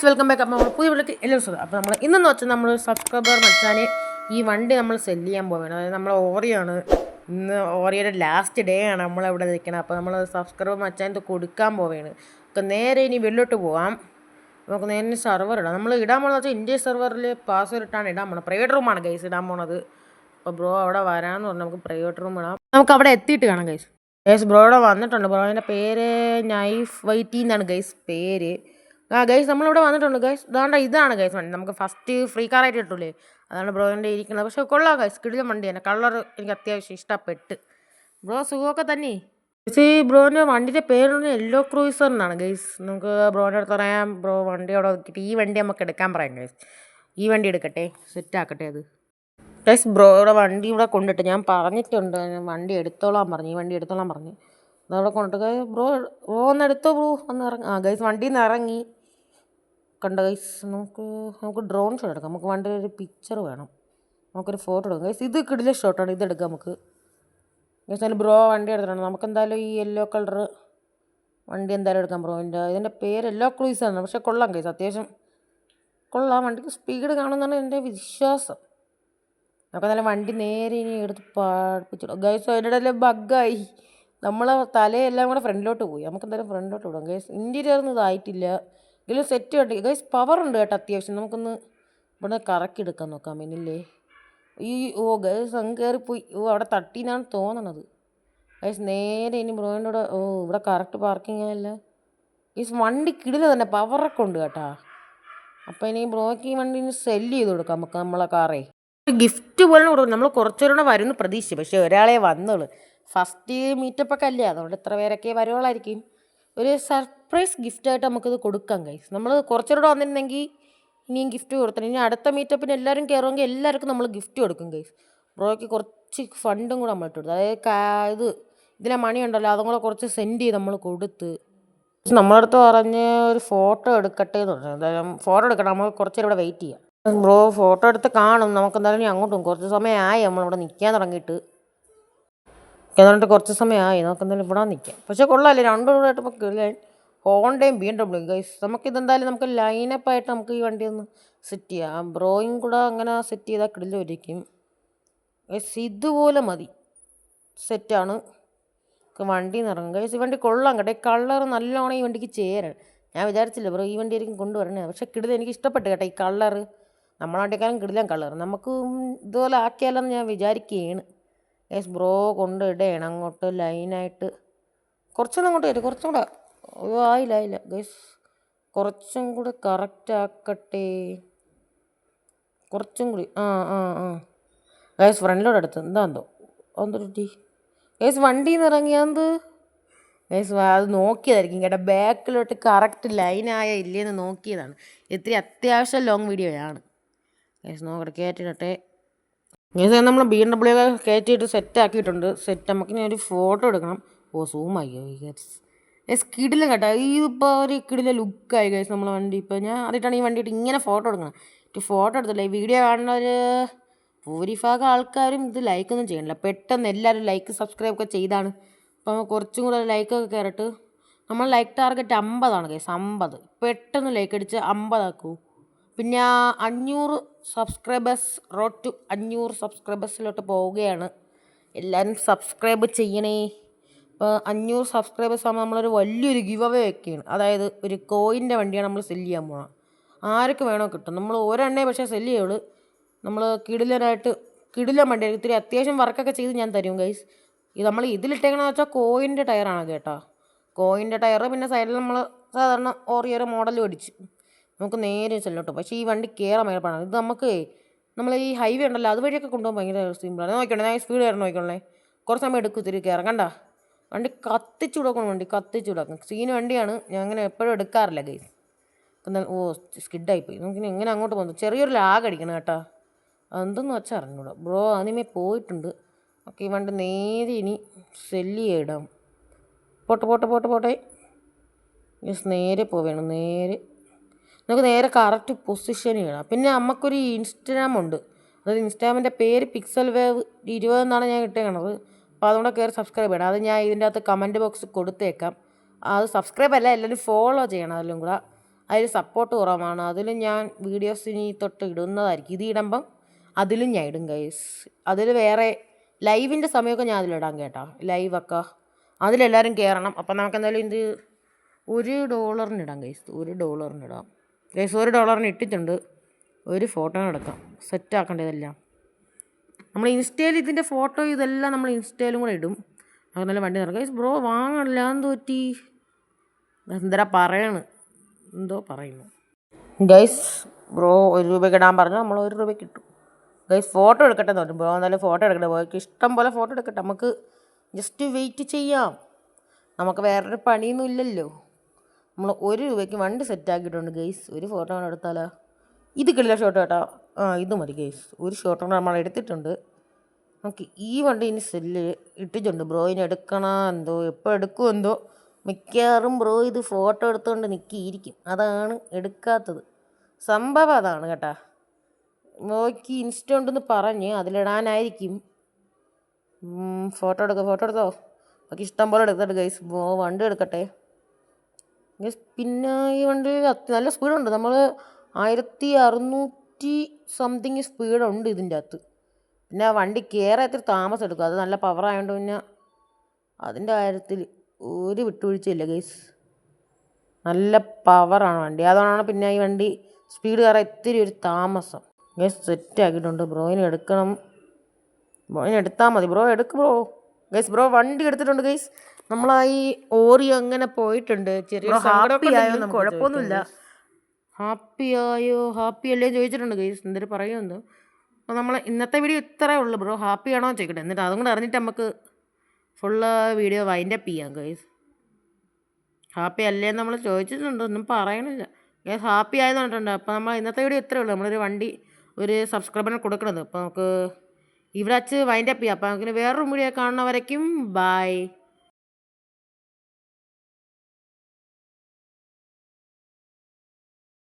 Guys welcome back. അപ്പോൾ നമ്മൾ പുതിയ വീട്ടിലേക്ക് എല്ലാവരും സുഖം. അപ്പോൾ നമ്മൾ ഇന്നെന്ന് വെച്ചാൽ നമ്മൾ സബ്സ്ക്രൈബർ മച്ചാൻ ഈ വണ്ടി നമ്മൾ സെല്ല് ചെയ്യാൻ പോവുകയാണ്. അതായത് നമ്മൾ ഓറിയാണ് ഇന്ന് ഓറിയുടെ ലാസ്റ്റ് ഡേ ആണ് നമ്മളിവിടെ നിൽക്കുന്നത്. അപ്പോൾ നമ്മൾ സബ്സ്ക്രൈബർ മച്ചാൻ കൊടുക്കാൻ പോവുകയാണ്. അപ്പോൾ നേരെ ഇനി വെള്ളിലോട്ട് പോകാം. നമുക്ക് നേരെ സെർവർ ഇടാം. നമ്മൾ ഇടാൻ പോകുന്നത് വെച്ചാൽ ഇന്ത്യ സെർവറിൽ പാസ്വേഡ് ഇട്ടാണ് ഇടാൻ പോകുന്നത്. പ്രൈവറ്റ് റൂമാണ് ഗൈസ് ഇടാൻ പോകുന്നത്. അപ്പോൾ ബ്രോ അവിടെ വരാമെന്ന് പറഞ്ഞാൽ നമുക്ക് പ്രൈവറ്റ് റൂം ഇടാം. നമുക്ക് അവിടെ എത്തിയിട്ട് കാണാം ഗൈസ്. ബ്രോ അവിടെ വന്നിട്ടുണ്ട്. ബ്രോയുടെ പേര് നൈഫ് വൈറ്റി എന്നാണ് ഗൈസ് പേര്. ഗൈസ് നമ്മളിവിടെ വന്നിട്ടുണ്ട് ഗൈസ്. ഇതാണ് ഗൈസ് വണ്ടി. നമുക്ക് ഫസ്റ്റ് ഫ്രീ കാറായിട്ട് കിട്ടൂലേ, അതാണ് ബ്രോൻ്റെ ഇരിക്കുന്നത്. പക്ഷേ കൊള്ളാം ഗൈസ്, കിടിലം വണ്ടി തന്നെ. കളർ എനിക്ക് അത്യാവശ്യം ഇഷ്ടപ്പെട്ട്. ബ്രോ സുഖമൊക്കെ തന്നെ. പക്ഷേ ഈ ബ്രോൻ്റെ വണ്ടിൻ്റെ പേര് യെല്ലോ ക്രൂസർ എന്നാണ് ഗൈസ്. നമുക്ക് ബ്രോൻ്റെ അടുത്ത് പറയാം, ബ്രോ വണ്ടി അവിടെ നോക്കിയിട്ട് ഈ വണ്ടി നമുക്ക് എടുക്കാൻ പറയാം ഗൈസ്. ഈ വണ്ടി എടുക്കട്ടെ, സെറ്റ് ആക്കട്ടെ അത് ഗൈസ്. ബ്രോയുടെ വണ്ടി ഇവിടെ കൊണ്ടിട്ട് ഞാൻ പറഞ്ഞിട്ടുണ്ട്, വണ്ടി എടുത്തോളാൻ പറഞ്ഞു. ഈ വണ്ടി എടുത്തോളാൻ പറഞ്ഞു. അതവിടെ കൊണ്ടിട്ട് ബ്രോ ഒന്ന് എടുത്തോ ബ്രോ ഒന്ന് ഇറങ്ങി. ഗൈസ് വണ്ടിയിൽ നിന്ന് ഇറങ്ങി. കണ്ട ഗൈസ്, നമുക്ക് ഡ്രോൺ ഷോട്ട് എടുക്കാം. നമുക്ക് വണ്ടിയിൽ ഒരു പിക്ചർ വേണം, നമുക്കൊരു ഫോട്ടോ എടുക്കാം ഗൈസ്. ഇത് കിടില ഷോട്ടാണ്, ഇതെടുക്കാം നമുക്ക് ഗൈസ്. അതിൽ ബ്രോ വണ്ടി എടുത്തിട്ടുണ്ട്. നമുക്ക് എന്തായാലും ഈ യെല്ലോ കളർ വണ്ടി എന്തായാലും എടുക്കാം ബ്രോ. ഇതിൻ്റെ പേര് യെല്ലോ ക്രൂയിസാണ്. പക്ഷേ കൊള്ളാം ഗൈസ്, അത്യാവശ്യം കൊള്ളാം. വണ്ടിക്ക് സ്പീഡ് കാണുന്നതാണ് എൻ്റെ വിശ്വാസം. നമുക്ക് എന്തായാലും വണ്ടി നേരെ ഇനി എടുത്ത് പഠിപ്പിച്ചിടും ഗൈസ്. അതിൻ്റെ ഇടയിൽ ബഗ്ഗായി, നമ്മളെ തലയെല്ലാം കൂടെ ഫ്രണ്ടിലോട്ട് പോയി. നമുക്ക് എന്തായാലും ഫ്രണ്ടിലോട്ട് വിടാം ഗൈസ്. ഇൻറ്റീരിയറൊന്നും ഇതായിട്ടില്ല, ഇതിൽ സെറ്റ് കണ്ടി ഗൈസ്. പവർ ഉണ്ട് കേട്ടോ അത്യാവശ്യം. നമുക്കൊന്ന് ഇവിടെ കറക്കി എടുക്കാൻ നോക്കാം. പിന്നില്ലേ ഗൈസ് അങ്ങ് കയറിപ്പോയി. അവിടെ തട്ടീന്നാണ് തോന്നണത് ഗൈസ്. നേരെ ഇനി ബ്രോയിൻ്റെ കൂടെ ഇവിടെ കറക്റ്റ് പാർക്കിംഗ് അല്ല ഗൈസ്. വണ്ടി കിടില തന്നെ, പവറൊക്കെ ഉണ്ട് കേട്ടോ. അപ്പോൾ ഇനി ബ്രോയ്ക്ക് ഈ വണ്ടി സെല്ല് ചെയ്ത് കൊടുക്കാം നമുക്ക് നമ്മളെ കാറേ. ഗിഫ്റ്റ് പോലെ കൊടുക്കും. നമ്മൾ കുറച്ചുകൂടെ വരുമെന്ന് പ്രതീക്ഷിച്ചു, പക്ഷേ ഒരാളെ വന്നുള്ളൂ. ഫസ്റ്റ് മീറ്റപ്പൊക്കെ അല്ലേ, അതുകൊണ്ട് ഇത്ര പേരൊക്കെ വരുവോളായിരിക്കും. ഒരു സർപ്രൈസ് ഗിഫ്റ്റായിട്ട് നമുക്കിത് കൊടുക്കാം ഗൈസ്. നമ്മൾ കുറച്ചുകൂടെ വന്നിരുന്നെങ്കിൽ ഇനിയും ഗിഫ്റ്റ് കൊടുത്തണം. ഇനി അടുത്ത മീറ്റപ്പിന് എല്ലാവരും കയറുമെങ്കിൽ എല്ലാവർക്കും നമ്മൾ ഗിഫ്റ്റ് കൊടുക്കും ഗൈസ്. ബ്രോയ്ക്ക് കുറച്ച് ഫണ്ടും കൂടെ നമ്മൾ ഇട്ട് കൊടുത്തു. അതായത് ഇതിലെ മണി ഉണ്ടല്ലോ, അതും കൂടെ കുറച്ച് സെൻഡ് ചെയ്ത് നമ്മൾ കൊടുത്ത്. നമ്മളടുത്ത് പറഞ്ഞ് ഒരു ഫോട്ടോ എടുക്കട്ടെ എന്ന് പറഞ്ഞു. എന്തായാലും ഫോട്ടോ എടുക്കണം, നമ്മൾ കുറച്ചേരം ഇവിടെ വെയിറ്റ് ചെയ്യാം. ബ്രോ ഫോട്ടോ എടുത്ത് കാണും. നമുക്ക് എന്തായാലും അങ്ങോട്ടും കുറച്ച് സമയമായി നമ്മളിവിടെ നിൽക്കാൻ തുടങ്ങിയിട്ട്. എന്നിട്ട് കുറച്ച് സമയമായി, നമുക്ക് എന്തായാലും ഇവിടെ നിൽക്കാം. പക്ഷേ കൊള്ളാമല്ലേ, രണ്ടുകൂടായിട്ട് നമുക്ക് ഹോണ്ടയും BMW ഗൈസ്. നമുക്കിതെന്തായാലും നമുക്ക് ലൈനപ്പായിട്ട് നമുക്ക് ഈ വണ്ടി ഒന്ന് സെറ്റ് ചെയ്യാം. ബ്രോയും കൂടെ അങ്ങനെ സെറ്റ് ചെയ്താൽ കിടിലായിരിക്കും ഗൈസ്. ഇതുപോലെ മതി, സെറ്റാണ്. വണ്ടിയിൽ നിന്ന് ഇറങ്ങും ഗൈസ്. ഈ വണ്ടി കൊള്ളാം കേട്ടോ. ഈ കളർ നല്ലോണം ഈ വണ്ടിക്ക് ചേരാൻ. ഞാൻ വിചാരിച്ചില്ല ബ്രോ ഈ വണ്ടി ആയിരിക്കും കൊണ്ടുവരണേ, പക്ഷേ കിടില എനിക്ക് ഇഷ്ടപ്പെട്ടു കേട്ടോ ഈ കളറ്. നമ്മളെ വണ്ടിക്കാരും കിടിലാൻ കളർ. നമുക്ക് ഇതുപോലെ ആക്കിയാലെന്ന് ഞാൻ വിചാരിക്കുകയാണ് ഗൈസ്. ബ്രോ കൊണ്ട് ഇടയാണ് അങ്ങോട്ട് ലൈനായിട്ട്. കുറച്ചൊന്നും അങ്ങോട്ട് വരും, കുറച്ചും കൂടെ ആയില്ല ഗൈസ്. കുറച്ചും കൂടെ കറക്റ്റ് ആക്കട്ടെ, കുറച്ചും കൂടി. ഗൈസ് ഫ്രണ്ടിലോട്ട് എടുത്ത് എന്തോ ടീ ഗൈസ്. വണ്ടിയിൽ നിന്ന് ഇറങ്ങിയാന്ത് ഗൈസ്. അത് നോക്കിയതായിരിക്കും കേട്ടോ, ബാക്കിലോട്ട് കറക്റ്റ് ലൈനായ ഇല്ലേന്ന് നോക്കിയതാണ്. ഇത്തിരി അത്യാവശ്യം ലോങ് വീഡിയോയാണ് ഗൈസ്. നോക്കട്ടെ, കയറ്റിയിട്ടെ ഗൈസ്. നമ്മൾ BMW കയറ്റിയിട്ട് സെറ്റാക്കിയിട്ടുണ്ട്. നമുക്ക് ഇനി ഒരു ഫോട്ടോ എടുക്കണം. സൂമായി ഗൈസ്. കിടില കേട്ടോ, ഇതിപ്പോൾ ഒരു കിടില ലുക്കായി ഗൈസ് നമ്മളെ വണ്ടി. ഇപ്പോൾ ഞാൻ അതിട്ടാണ് ഈ വണ്ടിയിട്ട് ഇങ്ങനെ ഫോട്ടോ എടുക്കണം. ഫോട്ടോ എടുത്തില്ല. ഈ വീഡിയോ കാണുന്ന ഒരു ഭൂരിഭാഗം ആൾക്കാരും ഇത് ലൈക്കൊന്നും ചെയ്യണില്ല. പെട്ടെന്ന് എല്ലാവരും ലൈക്ക് സബ്സ്ക്രൈബ് ഒക്കെ ചെയ്താണ്. അപ്പോൾ കുറച്ചും കൂടെ ലൈക്കൊക്കെ കയറിയിട്ട് നമ്മൾ ലൈക്ക് ടാർഗറ്റ് 50 ഗൈസ്. 50 പെട്ടെന്ന് ലൈക്ക് അടിച്ച് 50 ആക്കൂ. പിന്നെ 500 സബ്സ്ക്രൈബേഴ്സ്, റോഡ് ടു 500 സബ്സ്ക്രൈബേഴ്സിലോട്ട് പോവുകയാണ്. എല്ലാവരും സബ്സ്ക്രൈബ് ചെയ്യണേ. ഇപ്പോൾ 500 സബ്സ്ക്രൈബേഴ്സ് ആകുമ്പോൾ നമ്മളൊരു വലിയൊരു ഗിവ് അവേ ഒക്കെയാണ്. അതായത് ഒരു കോയിൻ്റെ വണ്ടിയാണ് നമ്മൾ സെല്ല് ചെയ്യാൻ പോകുന്നത്. ആർക്ക് വേണോ കിട്ടും. നമ്മൾ ഒരെണ്ണേ പക്ഷേ സെല്ല് ചെയ്യുള്ളൂ. നമ്മൾ കിടിലൻ വണ്ടിയാണ്. ഇത്തിരി അത്യാവശ്യം വർക്കൊക്കെ ചെയ്ത് ഞാൻ തരും ഗൈസ്. നമ്മൾ ഇതിലിട്ടേക്കണമെന്ന് വെച്ചാൽ കോയിൻ്റെ ടയറാണ് കേട്ടോ. കോയിൻ്റെ ടയർ. പിന്നെ സൈഡിൽ നമ്മൾ സാധാരണ ഓറിയൊരു മോഡൽ മേടിച്ച് നമുക്ക് നേരെ ചെല്ലോട്ടോ. പക്ഷേ ഈ വണ്ടി കയറാൻ ഭയങ്കര പാടാണ്. ഇത് നമുക്ക് നമ്മൾ ഈ ഹൈവേ ഉണ്ടല്ലോ അതുവഴിയൊക്കെ കൊണ്ടുപോകാൻ ഭയങ്കര സിമ്പിളാണ്. നോക്കിക്കോളേ, ഞാൻ സ്പീഡ് കയറി നോക്കിക്കോളേ. കുറച്ച് സമയം എടുക്കും തിരികെ കയറാം. കണ്ട വണ്ടി കത്തിച്ചു കൊടുക്കണം. വണ്ടി കത്തിച്ചു കൊടുക്കണം. സീന് വണ്ടിയാണ്, ഞാൻ അങ്ങനെ എപ്പോഴും എടുക്കാറില്ല ഗൈസ്. എന്നാൽ സ്കിഡായിപ്പോയി. നമുക്കിനി എങ്ങനെ അങ്ങോട്ട് പോകുന്നു. ചെറിയൊരു ലാഗ് അടിക്കണം കേട്ടോ, അതെന്തെന്ന് വെച്ചാൽ അറിഞ്ഞൂടാ. ബ്രോ ആദ്യമേ പോയിട്ടുണ്ട്. ഓക്കെ, ഈ വണ്ടി നേരെ ഇനി സെല്ല് ചെയ്യിടാം. പോട്ടെ യെസ്. നേരെ പോവേണം. നമുക്ക് നേരെ കറക്റ്റ് പൊസിഷൻ ചെയ്യണം. പിന്നെ നമുക്കൊരു ഇൻസ്റ്റാഗ്രാം ഉണ്ട്. അതായത് ഇൻസ്റ്റാഗ്രാമിൻ്റെ പേര് പിക്സൽ വേവ് 20 എന്നാണ് ഞാൻ ഇട്ടേക്കണത്. അപ്പോൾ അതുകൊണ്ട് കയറി സബ്സ്ക്രൈബ് ചെയ്യണം. അത് ഞാൻ ഇതിൻ്റെ അകത്ത് കമൻറ്റ് ബോക്സ് കൊടുത്തേക്കാം. അത് സബ്സ്ക്രൈബ് അല്ല, എല്ലാവരും ഫോളോ ചെയ്യണം. അതിലും കൂടെ അതിൽ സപ്പോർട്ട് കുറവാണ്. അതിലും ഞാൻ വീഡിയോസ് ഇനി തൊട്ട് ഇടുന്നതായിരിക്കും. ഇത് ഇടുമ്പം അതിലും ഞാൻ ഇടും ഗൈസ്. അതിൽ വേറെ ലൈവിൻ്റെ സമയമൊക്കെ ഞാൻ അതിലിടാം കേട്ടോ. ലൈവൊക്കെ അതിലെല്ലാവരും കയറണം. അപ്പം നമുക്ക് എന്തായാലും ഇത് $1 ഇടാം ഗൈസ്. $1 ഇടാം ഗൈസ്. $1 ഇട്ടിട്ടുണ്ട്. ഒരു ഫോട്ടോ എടുക്കാം. സെറ്റാക്കേണ്ടതെല്ലാം നമ്മൾ ഇൻസ്റ്റയിൽ ഇതിൻ്റെ ഫോട്ടോ ഇതെല്ലാം നമ്മൾ ഇൻസ്റ്റയിലും കൂടെ ഇടും. അത് നല്ല വണ്ടി നിറക്കും ഗൈസ്. ബ്രോ വാങ്ങണില്ല എന്ന് തോറ്റി എന്തരാ പറയാണ്, എന്തോ പറയുന്നു ഗൈസ്. ബ്രോ $1 ഇടാൻ പറഞ്ഞു. നമ്മൾ $1 ഇട്ടു ഗൈസ്. ഫോട്ടോ എടുക്കട്ടെ എന്ന് പറഞ്ഞു. ബ്രോ എന്നാലും ഫോട്ടോ എടുക്കട്ടെ. ബ്രോയ്ക്ക് ഇഷ്ടം പോലെ ഫോട്ടോ എടുക്കട്ടെ. നമുക്ക് ജസ്റ്റ് വെയിറ്റ് ചെയ്യാം. നമുക്ക് വേറൊരു പണിയൊന്നും ഇല്ലല്ലോ. നമ്മൾ $1 വണ്ടി സെറ്റാക്കിയിട്ടുണ്ട് ഗൈസ്. ഒരു ഫോട്ടോ എടുത്താലോ? ഇത് കിട്ടില്ല ഷോട്ടോ കേട്ടോ. ഇത് മതി ഗൈസ്. ഒരു ഷോട്ടോ നമ്മൾ എടുത്തിട്ടുണ്ട്. നമുക്ക് ഈ വണ്ടി ഇനി സെല്ല് ഇട്ടിട്ടുണ്ട്. ബ്രോ ഇനി എടുക്കണോ എന്തോ, എപ്പോൾ എടുക്കുമോ എന്തോ. മിക്കവാറും ബ്രോ ഇത് ഫോട്ടോ എടുത്തുകൊണ്ട് നിൽക്കിയിരിക്കും. അതാണ് എടുക്കാത്തത്. സംഭവം അതാണ് കേട്ടോ. ബ്രോയ്ക്ക് ഇൻസ്റ്റ ഉണ്ടെന്ന് പറഞ്ഞ് അതിലിടാനായിരിക്കും. ഫോട്ടോ എടുത്തോ. ബാക്കി ഇഷ്ടം പോലെ എടുത്തിട്ട് ഗൈസ്. ബ്രോ വണ്ടി എടുക്കട്ടെ ഗൈസ്. പിന്നെ ഈ വണ്ടി നല്ല സ്പീഡുണ്ട്. നമ്മൾ 1600 സംതിങ് സ്പീഡുണ്ട് ഇതിൻ്റെ അകത്ത്. പിന്നെ വണ്ടി കയറാൻ ഇത്തിരി താമസം എടുക്കും. അത് നല്ല പവറായതുകൊണ്ട് പിന്നെ അതിൻ്റെ കാര്യത്തിൽ ഒരു വിട്ടുവീഴ്ചയില്ല ഗൈസ്. നല്ല പവറാണ് വണ്ടി. അതുകൊണ്ടാണ് പിന്നെ ഈ വണ്ടി സ്പീഡ് കയറാൻ ഇത്തിരി ഒരു താമസം ഗൈസ്. സെറ്റാക്കിയിട്ടുണ്ട്. ബ്രോയിന് എടുക്കണം. ബ്രോയിന് എടുത്താൽ മതി. ബ്രോ എടുക്ക് ബ്രോ ഗൈസ്. ബ്രോ വണ്ടി എടുത്തിട്ടുണ്ട് ഗൈസ്. നമ്മളായി ഓറിയോ അങ്ങനെ പോയിട്ടുണ്ട്. ചെറിയ സങ്കടമൊക്കെ കുഴപ്പമൊന്നുമില്ല. ഹാപ്പി അല്ലേ ചോദിച്ചിട്ടുണ്ട് ഗൈസ്. എന്തൊരു പറയുമെന്തോ. അപ്പോൾ നമ്മൾ ഇന്നത്തെ വീഡിയോ ഇത്രയേ ഉള്ളൂ. ബ്രോ ഹാപ്പി ആണോ ചോദിക്കട്ടെ. എന്നിട്ട് അതും കൂടെ അറിഞ്ഞിട്ട് നമുക്ക് ഫുള്ള് വീഡിയോ വൈൻഡപ്പ് ചെയ്യാം ഗൈസ്. ഹാപ്പി അല്ലേന്ന് നമ്മൾ ചോദിച്ചിട്ടുണ്ട്. ഒന്നും പറയണില്ല ഗൈസ്. ഹാപ്പി ആയെന്ന് പറഞ്ഞിട്ടുണ്ട്. അപ്പോൾ നമ്മൾ ഇന്നത്തെ വീഡിയോ ഇത്രയേ ഉള്ളൂ. നമ്മളൊരു വണ്ടി ഒരു സബ്സ്ക്രൈബറിന് കൊടുക്കണത്. അപ്പോൾ നമുക്ക് ഇവിടെ വച്ച് വൈൻഡപ്പ് ചെയ്യാം. അപ്പോൾ നമുക്ക് വേറൊരു വീഡിയോ കാണുന്നവരേക്കും ബൈ.